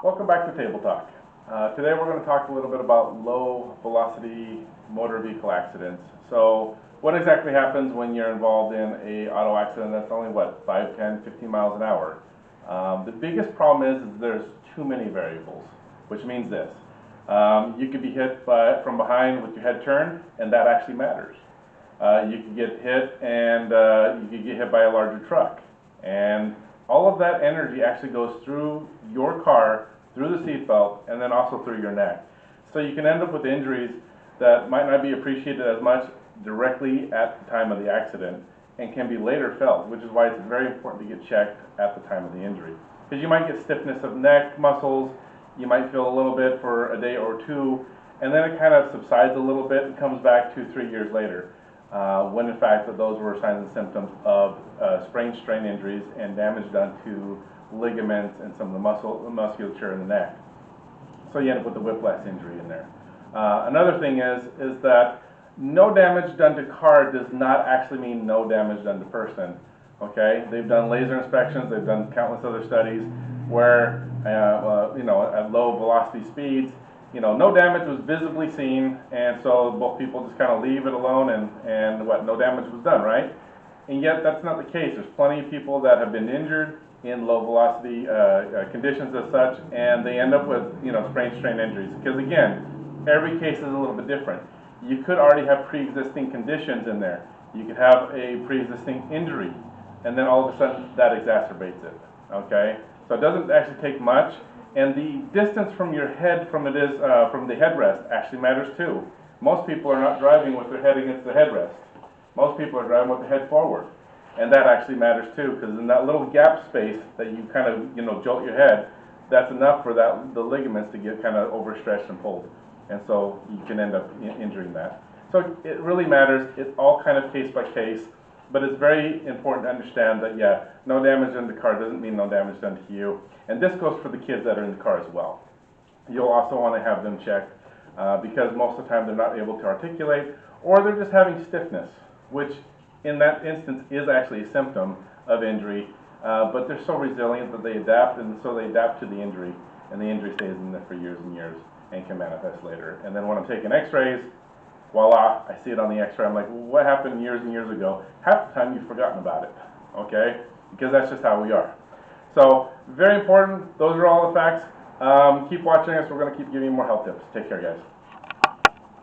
Welcome back to Table Talk. Today we're going to talk a little bit about low velocity motor vehicle accidents. So what exactly happens when you're involved in a auto accident that's only 5, 10, 15 miles an hour? The biggest problem is there's too many variables, which means this. You could be hit from behind with your head turned, and that actually matters. You could get hit and you could get hit by a larger truck. And all of that energy actually goes through your car, through the seatbelt, and then also through your neck. So you can end up with injuries that might not be appreciated as much directly at the time of the accident and can be later felt, which is why it's very important to get checked at the time of the injury. Because you might get stiffness of neck muscles, you might feel a little bit for a day or two, and then it kind of subsides a little bit and comes back 2-3 years later. When in fact that those were signs and symptoms of sprain strain injuries and damage done to ligaments and some of the musculature in the neck. So you end up with a whiplash injury in there. Another thing is that no damage done to car does not actually mean no damage done to person. Okay, they've done laser inspections, they've done countless other studies where at low velocity speeds, no damage was visibly seen, and so both people just kind of leave it alone, and no damage was done, right? And yet that's not the case. There's plenty of people that have been injured in low velocity conditions as such, and they end up with sprain strain injuries. Because again, every case is a little bit different. You could already have pre-existing conditions in there. You could have a pre-existing injury, and then all of a sudden that exacerbates it. Okay, so it doesn't actually take much. And the distance from your head from the headrest actually matters too. Most people are not driving with their head against the headrest. Most people are driving with the head forward. And that actually matters too, because in that little gap space that you kind of jolt your head, that's enough for the ligaments to get kind of overstretched and pulled. And so you can end up injuring that. So it really matters. It's all kind of case by case. But it's very important to understand that, no damage done to the car doesn't mean no damage done to you. And this goes for the kids that are in the car as well. You'll also want to have them checked because most of the time they're not able to articulate, or they're just having stiffness, which in that instance is actually a symptom of injury. But they're so resilient that they adapt, and so they adapt to the injury, and the injury stays in there for years and years and can manifest later. And then when I'm taking x-rays, voila, I see it on the x-ray. I'm like, well, what happened years and years ago? Half the time you've forgotten about it, okay? Because that's just how we are. So, very important. Those are all the facts. Keep watching us. We're going to keep giving you more health tips. Take care, guys.